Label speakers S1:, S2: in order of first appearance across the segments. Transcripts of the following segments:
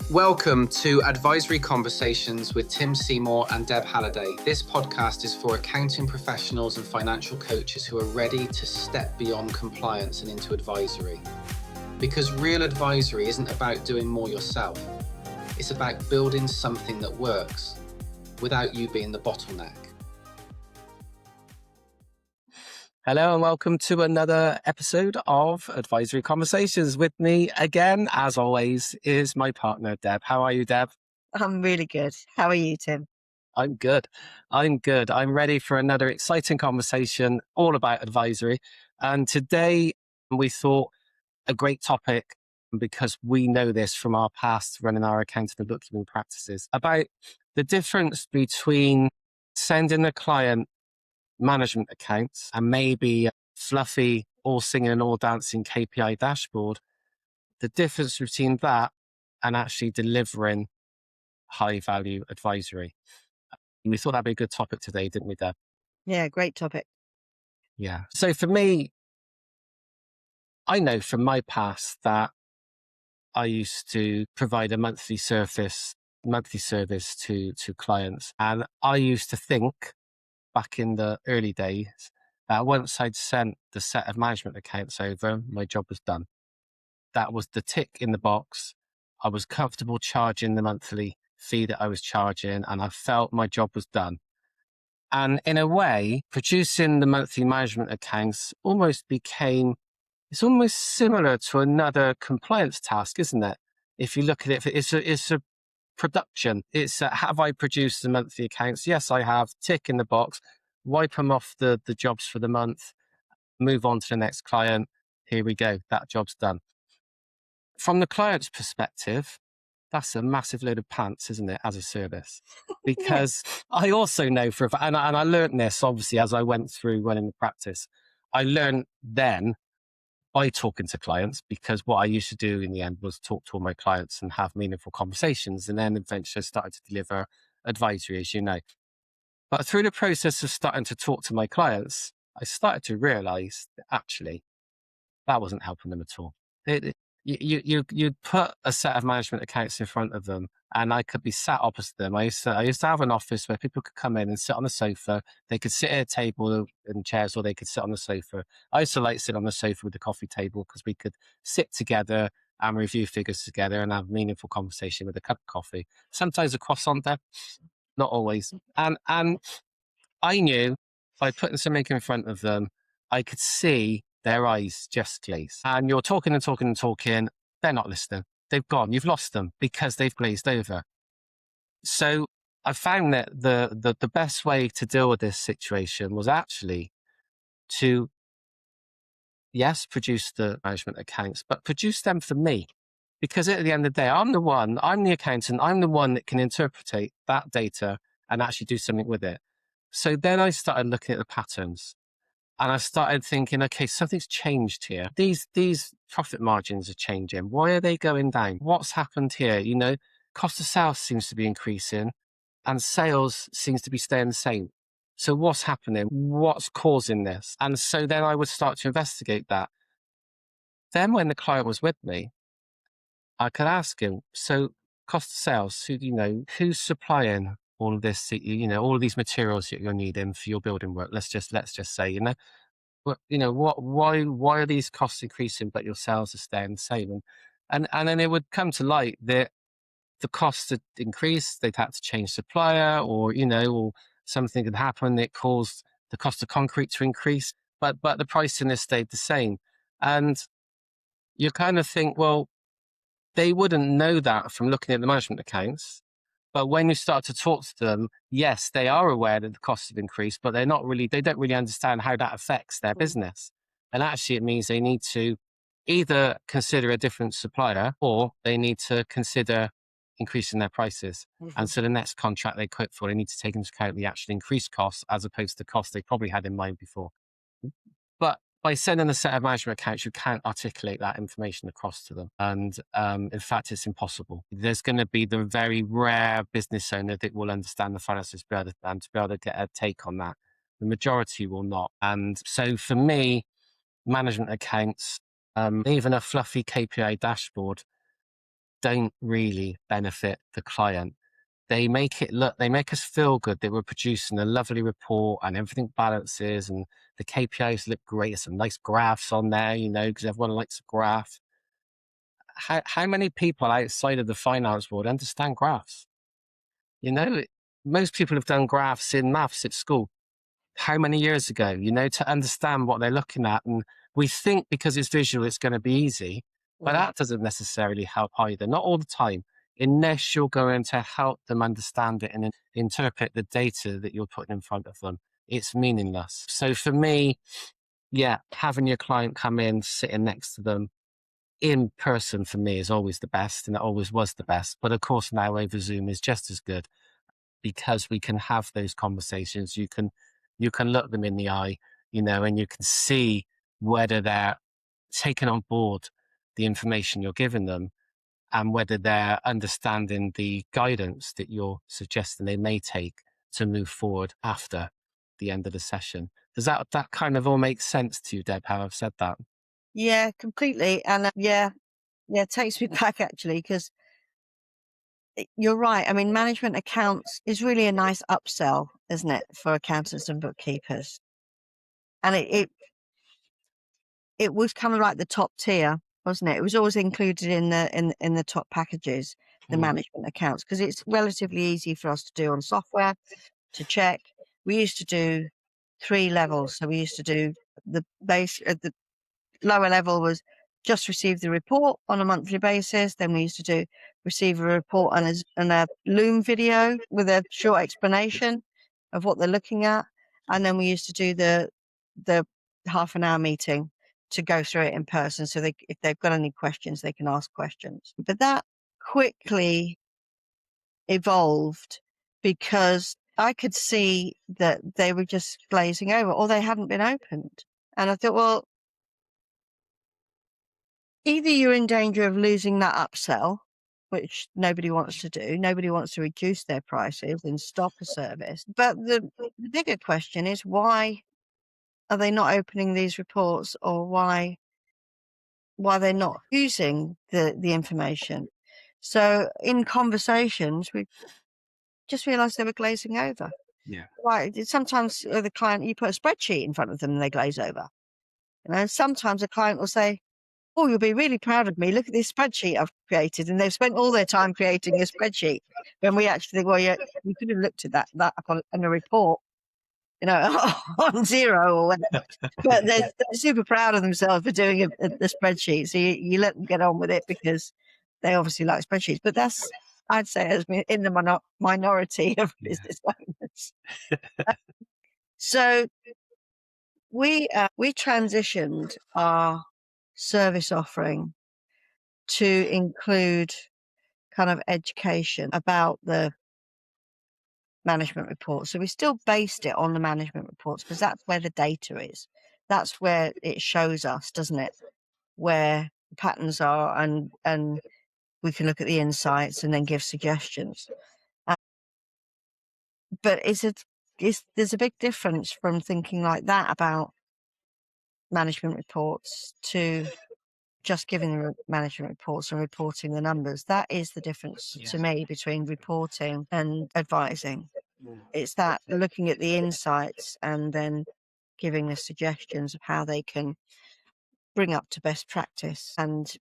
S1: Welcome to Advisory Conversations with Tim Seymour and Deb Halliday. This podcast is for accounting professionals and financial coaches who are ready to step beyond compliance and into advisory. Because real advisory isn't about doing more yourself. It's about building something that works without you being the bottleneck.
S2: Hello and welcome to another episode of Advisory Conversations. With me again, as always, is my partner, Deb. How are you, Deb?
S3: I'm really good. How are you, Tim?
S2: I'm good. I'm ready for another exciting conversation all about advisory. And today we thought a great topic, because we know this from our past running our accounting and bookkeeping practices, about the difference between sending a client management accounts and maybe a fluffy, all singing and all dancing KPI dashboard, the difference between that and actually delivering high value advisory. We thought that'd be a good topic today, didn't we, Deb?
S3: Yeah, great topic.
S2: Yeah. So for me, I know from my past that I used to provide a monthly service to clients. And I used to think back in the early days that once I'd sent the set of management accounts over, my job was done. That was the tick in the box. I was comfortable charging the monthly fee that I was charging, and I felt my job was done. And in a way, producing the monthly management accounts it's almost similar to another compliance task, isn't it? If you look at it, it's a production. It's have I produced the monthly accounts? Yes, I have. Tick in the box. Wipe them off the jobs for the month. Move on to the next client. Here we go. That job's done. From the client's perspective, that's a massive load of pants, isn't it, as a service? Because I also know and I learned this obviously as I went through running the practice. I learned then by talking to clients, because what I used to do in the end was talk to all my clients and have meaningful conversations. And then eventually I started to deliver advisory, as you know. But through the process of starting to talk to my clients, I started to realize that actually that wasn't helping them at all. You'd put a set of management accounts in front of them, and I could be sat opposite them. I used to have an office where people could come in and sit on the sofa. They could sit at a table and chairs, or they could sit on the sofa. I used to like sit on the sofa with the coffee table because we could sit together and review figures together and have meaningful conversation with a cup of coffee. Sometimes a croissant there, not always. And I knew by putting something in front of them, I could see their eyes just glaze. And you're talking and talking and talking. They're not listening. They've gone. You've lost them because they've glazed over. So I found that the best way to deal with this situation was actually to, yes, produce the management accounts, but produce them for me. Because at the end of the day, I'm the accountant, I'm the one that can interpret that data and actually do something with it. So then I started looking at the patterns. And I started thinking, okay, something's changed here. These profit margins are changing. Why are they going down? What's happened here? Cost of sales seems to be increasing and sales seems to be staying the same. So what's happening? What's causing this? And so then I would start to investigate that. Then when the client was with me, I could ask him, so cost of sales, who's supplying all of this, all of these materials that you're needing for your building work? Let's just say, why are these costs increasing, but your sales are staying the same? And then it would come to light that the costs had increased. They'd had to change supplier, or something had happened that caused the cost of concrete to increase, but the pricing has stayed the same. And you kind of think, well, they wouldn't know that from looking at the management accounts. But when you start to talk to them, yes, they are aware that the costs have increased, but they don't really understand how that affects their business. And actually it means they need to either consider a different supplier, or they need to consider increasing their prices. Mm-hmm. And so the next contract they quote for, they need to take into account the actual increased costs as opposed to the costs they probably had in mind before. But by sending a set of management accounts, you can't articulate that information across to them. And in fact, it's impossible. There's going to be the very rare business owner that will understand the finances better and to be able to get a take on that. The majority will not. And so for me, management accounts, even a fluffy KPI dashboard, don't really benefit the client. They make us feel good that we're producing a lovely report and everything balances and the KPIs look great. There's some nice graphs on there, because everyone likes a graph. How many people outside of the finance world understand graphs? Most people have done graphs in maths at school. How many years ago, to understand what they're looking at. And we think because it's visual, it's going to be easy, but that doesn't necessarily help either. Not all the time, unless you're going to help them understand it and interpret the data that you're putting in front of them. It's meaningless. So for me, having your client come in, sitting next to them in person for me is always the best, and it always was the best. But of course, now over Zoom is just as good because we can have those conversations. You can look them in the eye, and you can see whether they're taking on board the information you're giving them and whether they're understanding the guidance that you're suggesting they may take to move forward after the end of the session. Does that kind of all make sense to you, Deb, how I've said that?
S3: Yeah, completely. And it takes me back actually, because you're right. I mean, management accounts is really a nice upsell, isn't it, for accountants and bookkeepers? And it was kind of like the top tier, wasn't it? It was always included in the top packages, the management accounts, because it's relatively easy for us to do on software to check. We used to do 3 levels. So we used to do the base, the lower level was just receive the report on a monthly basis. Then we used to receive a report and a Loom video with a short explanation of what they're looking at. And then we used to do the half an hour meeting to go through it in person. So if they've got any questions, they can ask questions. But that quickly evolved because I could see that they were just glazing over or they hadn't been opened. And I thought, well, either you're in danger of losing that upsell, which nobody wants to do. Nobody wants to reduce their prices and stop a service. But the bigger question is, why are they not opening these reports, or why they're not using the information? So in conversations, we just realised they were glazing over.
S2: Yeah.
S3: Right. Sometimes the client, you put a spreadsheet in front of them and they glaze over. Sometimes a client will say, "Oh, you'll be really proud of me. Look at this spreadsheet I've created." And they've spent all their time creating a spreadsheet. When we actually think, well, you could have looked at that up on a report, on Zero or whatever. But they're super proud of themselves for doing the spreadsheet. So you let them get on with it because they obviously like spreadsheets. But that's, I'd say, as in the minority of business owners. So we transitioned our service offering to include kind of education about the management reports. So we still based it on the management reports because that's where the data is. That's where it shows us, doesn't it, where the patterns are, and we can look at the insights and then give suggestions. But there's a big difference from thinking like that about management reports to just giving the management reports and reporting the numbers. That is the difference to me between reporting and advising. It's that looking at the insights and then giving the suggestions of how they can bring up to best practice and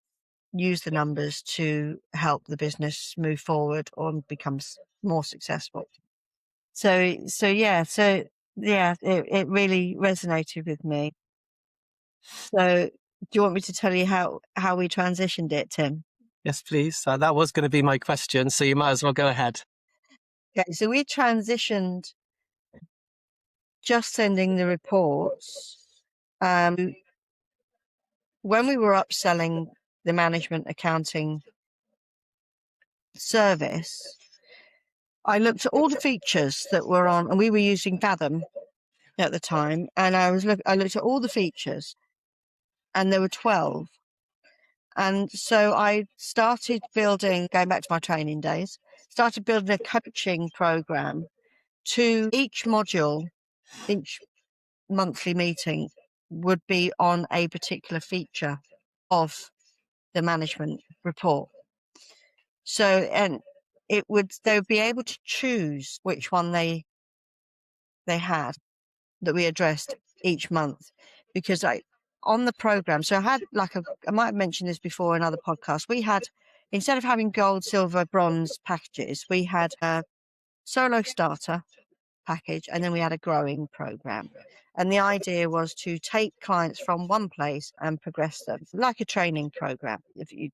S3: use the numbers to help the business move forward or become more successful. So it really resonated with me. So do you want me to tell you how we transitioned it, Tim?
S2: Yes, please. That was going to be my question, so you might as well go ahead.
S3: Okay, so we transitioned just sending the reports. When we were upselling the management accounting service, I looked at all the features that were on, and we were using Fathom at the time, and I looked at all the features, and there were 12. And so I started going back to my training days, started building a coaching program to each module. Each monthly meeting would be on a particular feature of the management report. So, and they would be able to choose which one they had that we addressed each month, because on the program, so I had I might have mentioned this before in other podcasts, we had, instead of having gold, silver, bronze packages, we had a solo starter package, and then we had a growing program. And the idea was to take clients from one place and progress them, like a training program. If you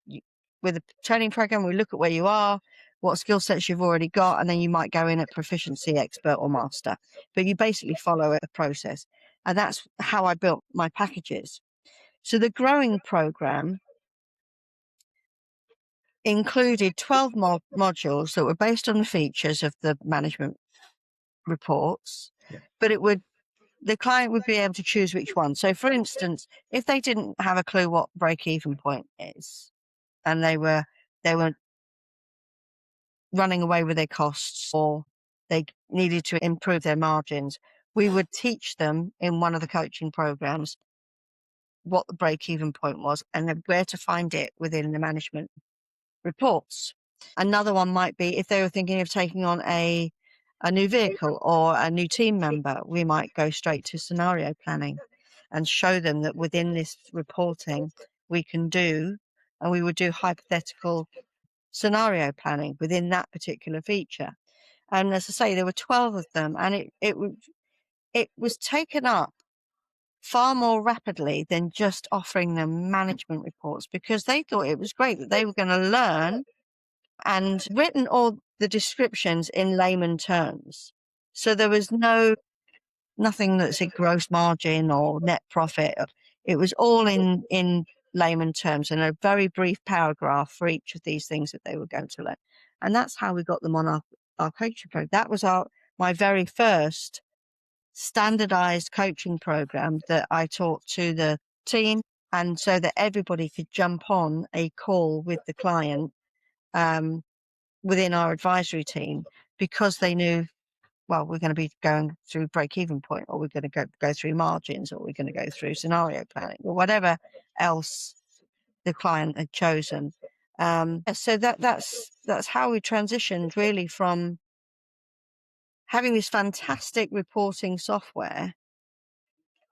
S3: with a training program, we look at where you are, what skill sets you've already got, and then you might go in at proficiency, expert, or master. But you basically follow a process. And that's how I built my packages. So the growing program included 12 modules that were based on the features of the management reports, but the client would be able to choose which one. So, for instance, if they didn't have a clue what break-even point is, and they were running away with their costs, or they needed to improve their margins, we would teach them in one of the coaching programs what the break-even point was and then where to find it within the management reports. Another one might be if they were thinking of taking on a new vehicle or a new team member, we might go straight to scenario planning and show them that within this reporting we can do, and we would do hypothetical scenario planning within that particular feature. And as I say, there were 12 of them, and it was taken up far more rapidly than just offering them management reports, because they thought it was great that they were going to learn and written all the descriptions in layman terms. So there was nothing that said gross margin or net profit. It was all in layman terms, and a very brief paragraph for each of these things that they were going to learn. And that's how we got them on our coaching program. That was my very first standardized coaching program that I taught to the team, and so that everybody could jump on a call with the client within our advisory team, because they knew, well, we're going to be going through break-even point, or we're going to go through margins, or we're going to go through scenario planning, or whatever else the client had chosen. So that's how we transitioned, really, from having this fantastic reporting software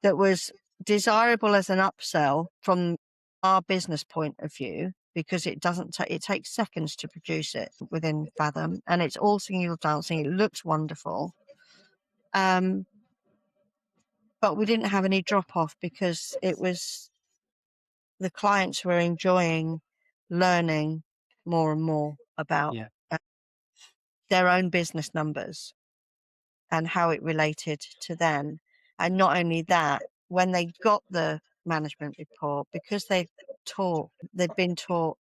S3: that was desirable as an upsell from our business point of view, because it doesn't it takes seconds to produce it within Fathom, and it's all singing or dancing. It looks wonderful. But we didn't have any drop off, because it was the clients were enjoying learning more and more about their own business numbers and how it related to them. And not only that, when they got the management report, because they'd been taught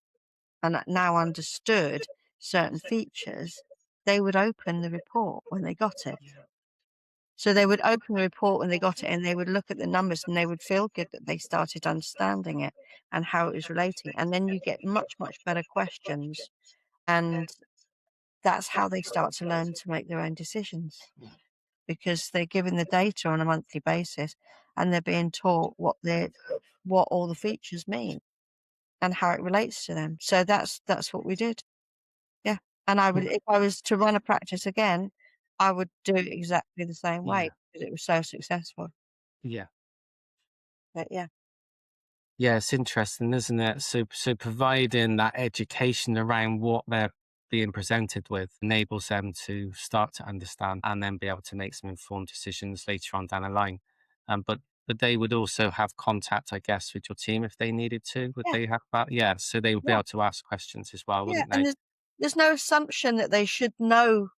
S3: and now understood certain features, they would open the report when they got it. So they would open the report when they got it, and they would look at the numbers, and they would feel good that they started understanding it and how it was relating. And then you get much, much better questions. And that's how they start to learn to make their own decisions, because they're given the data on a monthly basis, and they're being taught what all the features mean and how it relates to them. So that's what we did. Yeah. And I would, if I was to run a practice again, I would do it exactly the same way, because it was so successful.
S2: Yeah.
S3: But yeah.
S2: Yeah, it's interesting, isn't it? So providing that education around what they're being presented with enables them to start to understand and then be able to make some informed decisions later on down the line. But they would also have contact, I guess, with your team if they needed to. Would they have that? Yeah, so they would be able to ask questions as well, wouldn't they?
S3: And there's no assumption that they should know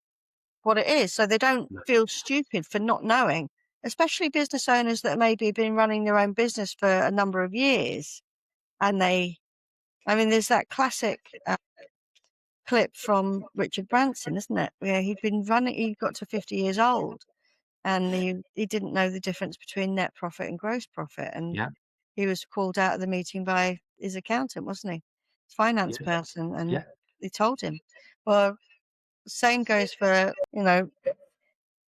S3: what it is, so they don't feel stupid for not knowing, especially business owners that maybe have been running their own business for a number of years. And there's that classic clip from Richard Branson, isn't it? Where he got to 50 years old, and he didn't know the difference between net profit and gross profit. And he was called out of the meeting by his accountant, wasn't he? Finance person. And he told him. Well, same goes for,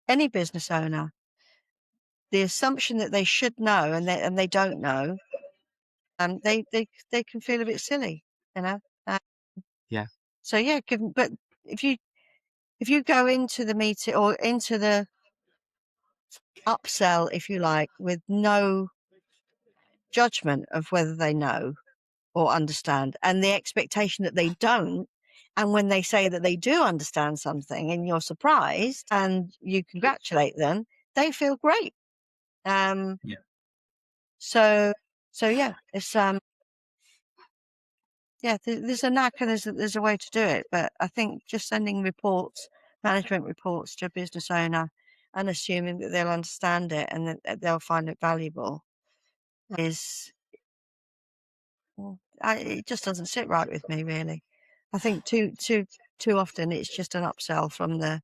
S3: any business owner. The assumption that they should know and they don't know, they can feel a bit silly, you know.
S2: Yeah.
S3: So yeah, but if you go into the meeting or into the upsell, if you like, with no judgment of whether they know or understand, and the expectation that they don't, and when they say that they do understand something and you're surprised and you congratulate them, they feel great.
S1: Yeah.
S3: So yeah, it's yeah, there's a knack and there's a way to do it, but I think just sending reports, management reports to a business owner and assuming that they'll understand it and that they'll find it valuable is, it just doesn't sit right with me, really. I think too often it's just an upsell from the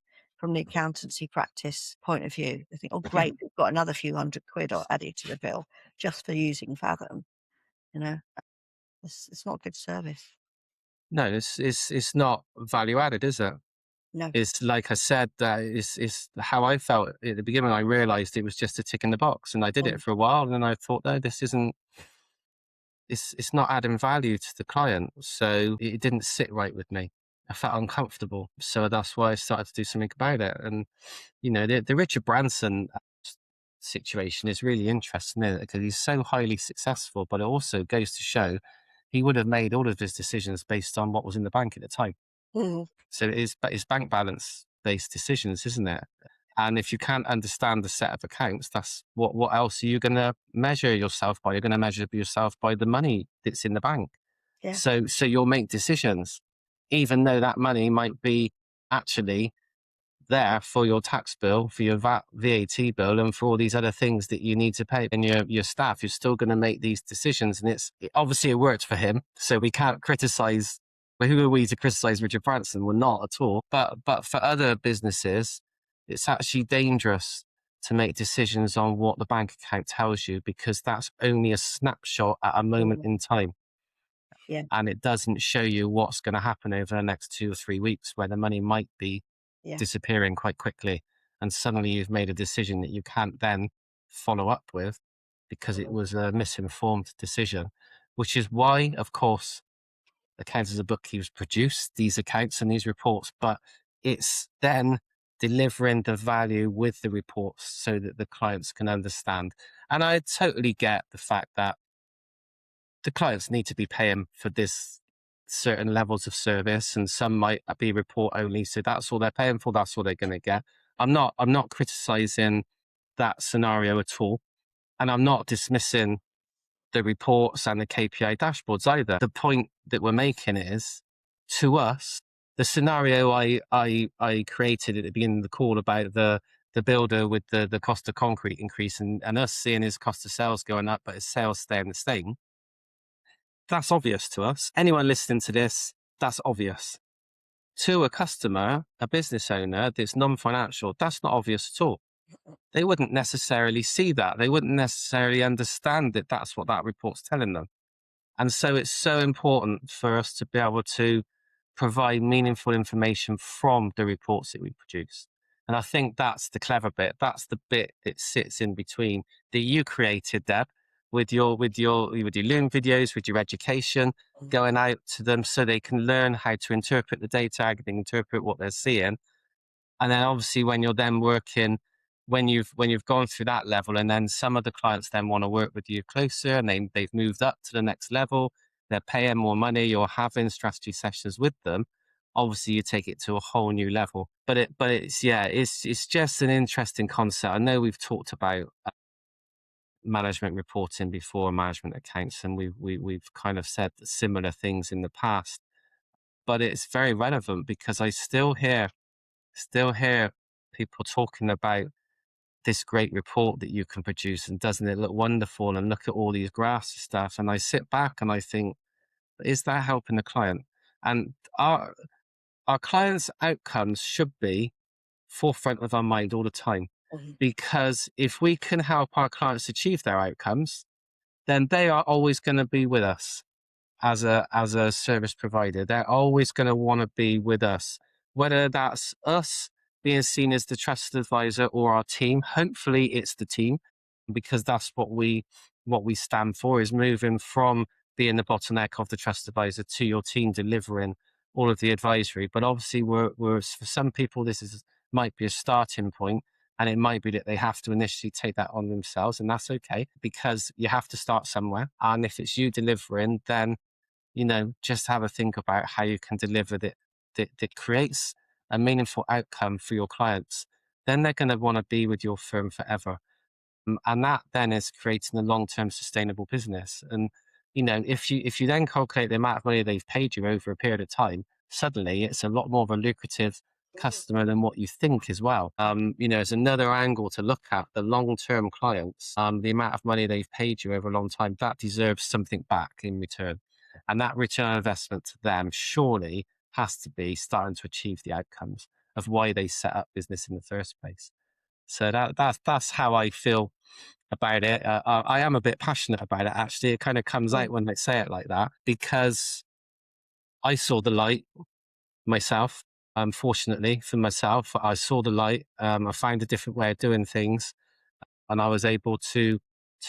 S3: accountancy practice point of view. They think, oh great, we've got another few £100 or added to the bill just for using Fathom. You know, it's not good service.
S2: No, it's not value added, is it?
S3: No.
S2: It's like I said, that is how I felt at the beginning. I realized it was just a tick in the box, and I did it for a while, and then I thought, no, this isn't. It's not adding value to the client, so it didn't sit right with me. I felt uncomfortable, so that's why I started to do something about it. And you know, the Richard Branson situation is really interesting, isn't it? Because he's so highly successful, but it also goes to show he would have made all of his decisions based on what was in the bank at the time.
S3: Mhm.
S2: So it's bank balance based decisions, isn't it? And if you can't understand the set of accounts, that's what else are you going to measure yourself by? You're going to measure yourself by the money that's in the bank.
S3: Yeah.
S2: So you'll make decisions, even though that money might be actually there for your tax bill, for your VAT bill, and for all these other things that you need to pay. And your staff, you're still going to make these decisions. And obviously it worked for him, so we can't criticize. Well, who are we to criticize Richard Branson? We're not at all. But for other businesses, it's actually dangerous to make decisions on what the bank account tells you, because that's only a snapshot at a moment in time.
S3: Yeah.
S2: And it doesn't show you what's going to happen over the next 2 or 3 weeks, where the money might be disappearing quite quickly, and suddenly you've made a decision that you can't then follow up with because it was a misinformed decision. Which is why, of course, accountants and bookkeepers produce these accounts and these reports, but it's then delivering the value with the reports so that the clients can understand. And I totally get the fact that the clients need to be paying for this certain levels of service, and some might be report only, so that's all they're paying for, that's all they're going to get. I'm not criticizing that scenario at all, and I'm not dismissing the reports and the KPI dashboards either. The point that we're making is, to us, the scenario I created at the beginning of the call about the builder with the cost of concrete increase and us seeing his cost of sales going up but his sales staying the same, that's obvious to us. Anyone listening to this, that's obvious. To a customer, a business owner that's non-financial, that's not obvious at all. They wouldn't necessarily see that. They wouldn't necessarily understand that that's what that report's telling them. And so it's so important for us to be able to provide meaningful information from the reports that we produce. And I think that's the clever bit. That's the bit that sits in between that you created, Deb, with your Loom videos, with your education, going out to them so they can learn how to interpret the data, how they interpret what they're seeing. And then obviously when you're then working, when you've gone through that level, and then some of the clients then want to work with you closer, and they've moved up to the next level, they're paying more money, you're having strategy sessions with them. Obviously you take it to a whole new level. But it's just an interesting concept. I know we've talked about management reporting before, management accounts, and we've kind of said similar things in the past, but it's very relevant because I still hear people talking about this great report that you can produce, and doesn't it look wonderful, and look at all these graphs and stuff. And I sit back and I think, is that helping the client? And our clients' outcomes should be forefront of our mind all the time, because if we can help our clients achieve their outcomes, then they are always going to be with us as a service provider. They're always going to want to be with us, whether that's us being seen as the trusted advisor or our team. Hopefully it's the team, because that's what we stand for, is moving from being the bottleneck of the trusted advisor to your team delivering all of the advisory. But obviously, for some people, might be a starting point, and it might be that they have to initially take that on themselves, and that's okay, because you have to start somewhere. And if it's you delivering, then just have a think about how you can deliver that creates a meaningful outcome for your clients. Then they're going to want to be with your firm forever. And that then is creating a long-term sustainable business. And, if you then calculate the amount of money they've paid you over a period of time, suddenly it's a lot more of a lucrative customer than what you think as well. It's another angle to look at the long-term clients, the amount of money they've paid you over a long time, that deserves something back in return. And that return on investment to them surely has to be starting to achieve the outcomes of why they set up business in the first place. So that's how I feel about it. I am a bit passionate about it, actually. It kind of comes out when I say it like that, because I saw the light myself. Fortunately for myself, I saw the light. I found a different way of doing things, and I was able to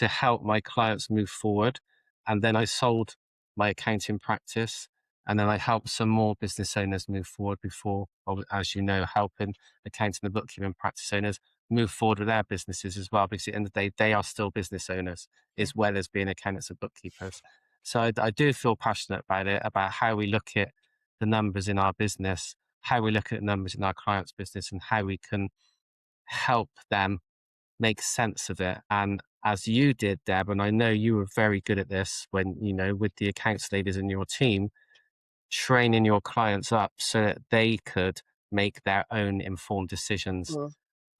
S2: help my clients move forward. And then I sold my accounting practice, and then I helped some more business owners move forward before, as you know, helping accounting and bookkeeping practice owners move forward with their businesses as well, because at the end of the day, they are still business owners as well as being accountants and bookkeepers. So I do feel passionate about it, about how we look at the numbers in our business, how we look at numbers in our clients' business, and how we can help them make sense of it. And as you did, Deb, and I know you were very good at this when, with the accounts ladies in your team, training your clients up so that they could make their own informed decisions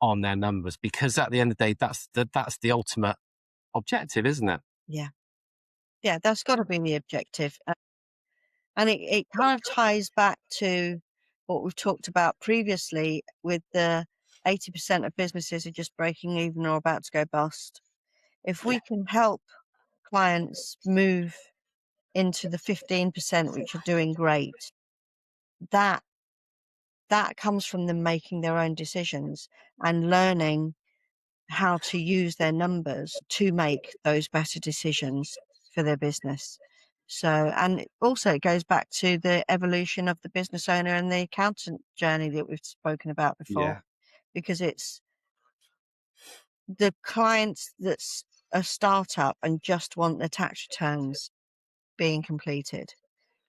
S2: on their numbers. Because at the end of the day, that's the ultimate objective, isn't it?
S3: Yeah. Yeah, that's got to be the objective. And it kind of ties back to what we've talked about previously with the 80% of businesses are just breaking even or about to go bust. If we can help clients move into the 15% which are doing great, that comes from them making their own decisions and learning how to use their numbers to make those better decisions for their business. So, and also it goes back to the evolution of the business owner and the accountant journey that we've spoken about before, because it's the clients that's a startup and just want their tax returns being completed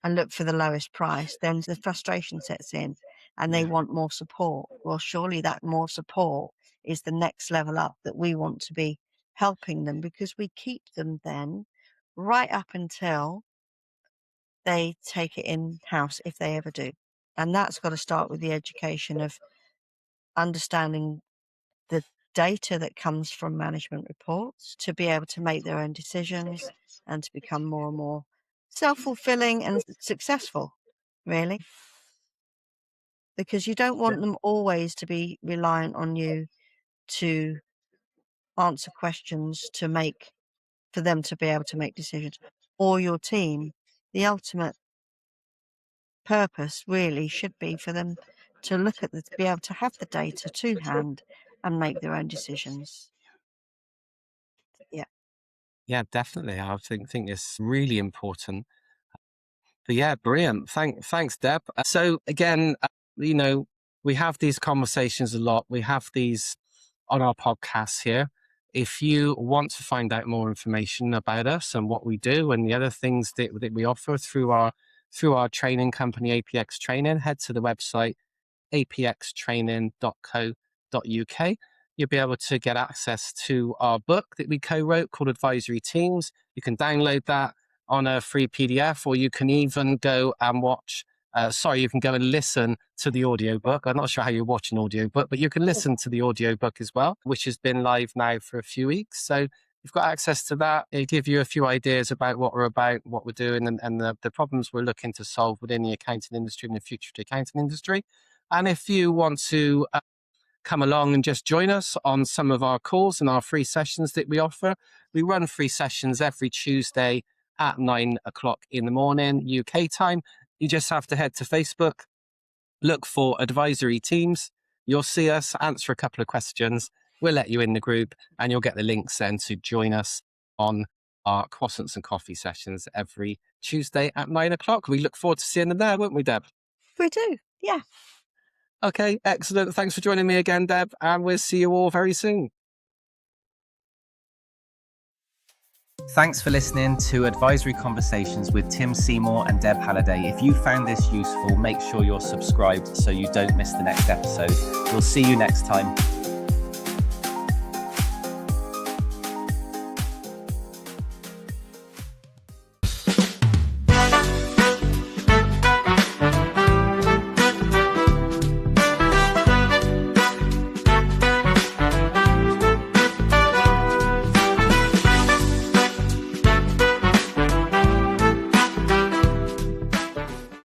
S3: and look for the lowest price, then the frustration sets in and they want more support. Well, surely that more support is the next level up that we want to be helping them, because we keep them then right up until they take it in-house, if they ever do. And that's got to start with the education of understanding the data that comes from management reports to be able to make their own decisions and to become more and more self-fulfilling and successful, really. Because you don't want them always to be reliant on you to answer questions for them to be able to make decisions, or your team. The ultimate purpose really should be for them to look at be able to have the data to hand and make their own decisions.
S2: Yeah, definitely. I think it's really important. But yeah, brilliant. Thanks, Deb. So again, we have these conversations a lot. We have these on our podcasts here. If you want to find out more information about us and what we do and the other things that we offer through our training company, APX Training, head to the website apxtraining.co.uk. You'll be able to get access to our book that we co-wrote called Advisory Teams. You can download that on a free PDF, or you can even go and you can go and listen to the audiobook. I'm not sure how you watch an audiobook, but you can listen to the audiobook as well, which has been live now for a few weeks. So you've got access to that. It'll give you a few ideas about what we're about, what we're doing, and the problems we're looking to solve within the accounting industry and the future of the accounting industry. And if you want to come along and just join us on some of our calls and our free sessions that we offer, we run free sessions every Tuesday at 9 o'clock in the morning, UK time. You just have to head to Facebook, look for Advisory Teams. You'll see us, answer a couple of questions. We'll let you in the group, and you'll get the links then to join us on our croissants and coffee sessions every Tuesday at 9 o'clock. We look forward to seeing them there, won't we, Deb?
S3: We do. Yeah.
S2: Okay, excellent. Thanks for joining me again, Deb, and we'll see you all very soon.
S1: Thanks for listening to Advisory Conversations with Tim Seymour and Deb Halliday. If you found this useful, make sure you're subscribed so you don't miss the next episode. We'll see you next time.